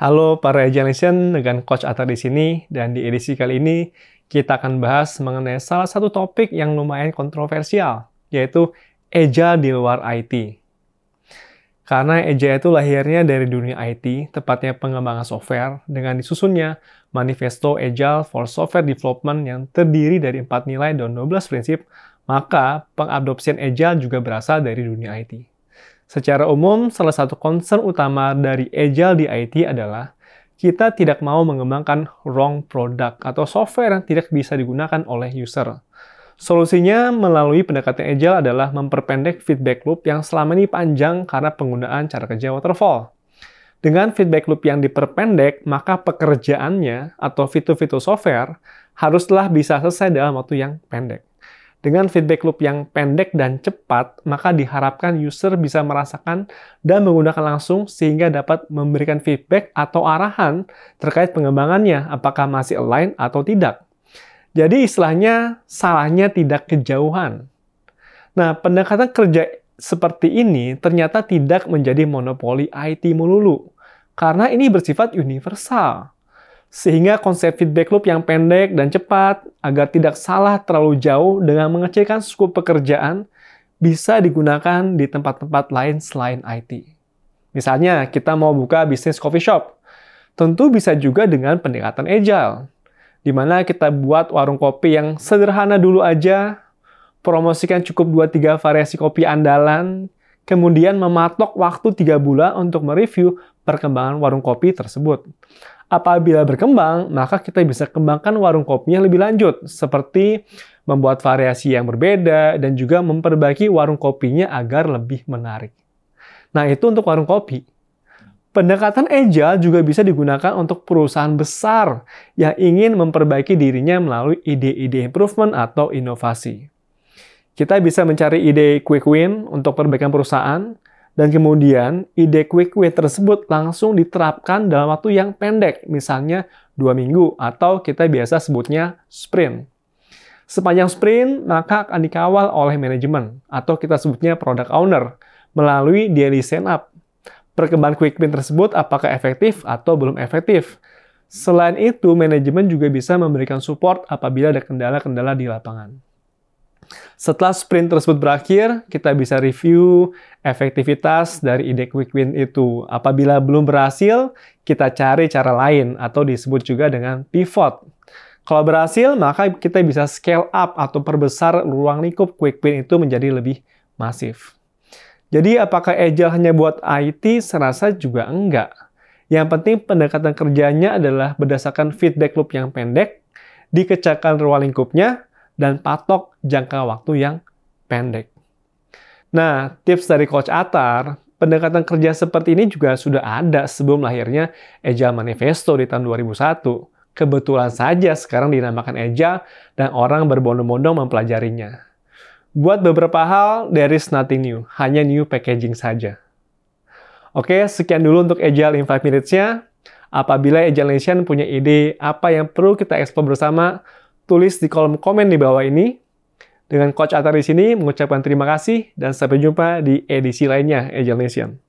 Halo para Agile Nation, dengan Coach Atta di sini, dan di edisi kali ini kita akan bahas mengenai salah satu topik yang lumayan kontroversial, yaitu Agile di luar IT. Karena Agile itu lahirnya dari dunia IT, tepatnya pengembangan software, dengan disusunnya Manifesto Agile for Software Development yang terdiri dari 4 nilai dan 12 prinsip, maka pengadopsian Agile juga berasal dari dunia IT. Secara umum, salah satu concern utama dari Agile di IT adalah kita tidak mau mengembangkan wrong product atau software yang tidak bisa digunakan oleh user. Solusinya melalui pendekatan Agile adalah memperpendek feedback loop yang selama ini panjang karena penggunaan cara kerja waterfall. Dengan feedback loop yang diperpendek, maka pekerjaannya atau fitur-fitur software haruslah bisa selesai dalam waktu yang pendek. Dengan feedback loop yang pendek dan cepat, maka diharapkan user bisa merasakan dan menggunakan langsung sehingga dapat memberikan feedback atau arahan terkait pengembangannya, apakah masih align atau tidak. Jadi istilahnya, salahnya tidak kejauhan. Nah, pendekatan kerja seperti ini ternyata tidak menjadi monopoli IT melulu, karena ini bersifat universal. Sehingga konsep feedback loop yang pendek dan cepat, agar tidak salah terlalu jauh dengan mengecilkan skop pekerjaan, bisa digunakan di tempat-tempat lain selain IT. Misalnya, kita mau buka bisnis coffee shop. Tentu bisa juga dengan pendekatan Agile, di mana kita buat warung kopi yang sederhana dulu aja, promosikan cukup 2-3 variasi kopi andalan, kemudian mematok waktu 3 bulan untuk mereview perkembangan warung kopi tersebut. Apabila berkembang, maka kita bisa kembangkan warung kopinya lebih lanjut, seperti membuat variasi yang berbeda dan juga memperbaiki warung kopinya agar lebih menarik. Nah, itu untuk warung kopi. Pendekatan Agile juga bisa digunakan untuk perusahaan besar yang ingin memperbaiki dirinya melalui ide-ide improvement atau inovasi. Kita bisa mencari ide quick win untuk perbaikan perusahaan, dan kemudian, ide quick win tersebut langsung diterapkan dalam waktu yang pendek, misalnya 2 minggu, atau kita biasa sebutnya sprint. Sepanjang sprint, maka akan dikawal oleh manajemen, atau kita sebutnya product owner, melalui daily stand-up. Perkembangan quick win tersebut apakah efektif atau belum efektif. Selain itu, manajemen juga bisa memberikan support apabila ada kendala-kendala di lapangan. Setelah sprint tersebut berakhir, kita bisa review efektivitas dari ide quick win itu. Apabila belum berhasil, kita cari cara lain atau disebut juga dengan pivot. Kalau berhasil, maka kita bisa scale up atau perbesar ruang lingkup quick win itu menjadi lebih masif. Jadi apakah Agile hanya buat IT? Serasa juga enggak. Yang penting pendekatan kerjanya adalah berdasarkan feedback loop yang pendek, dikecilkan ruang lingkupnya, dan patok jangka waktu yang pendek. Nah, tips dari Coach Atta, pendekatan kerja seperti ini juga sudah ada sebelum lahirnya Agile Manifesto di tahun 2001. Kebetulan saja sekarang dinamakan Agile dan orang berbondong-bondong mempelajarinya. Buat beberapa hal, there is nothing new, hanya new packaging saja. Oke, sekian dulu untuk Agile in 5 Minutes-nya. Apabila Agile Nation punya ide apa yang perlu kita eksplor bersama, tulis di kolom komen di bawah ini. Dengan Coach Atta di sini mengucapkan terima kasih dan sampai jumpa di edisi lainnya Agile Nation.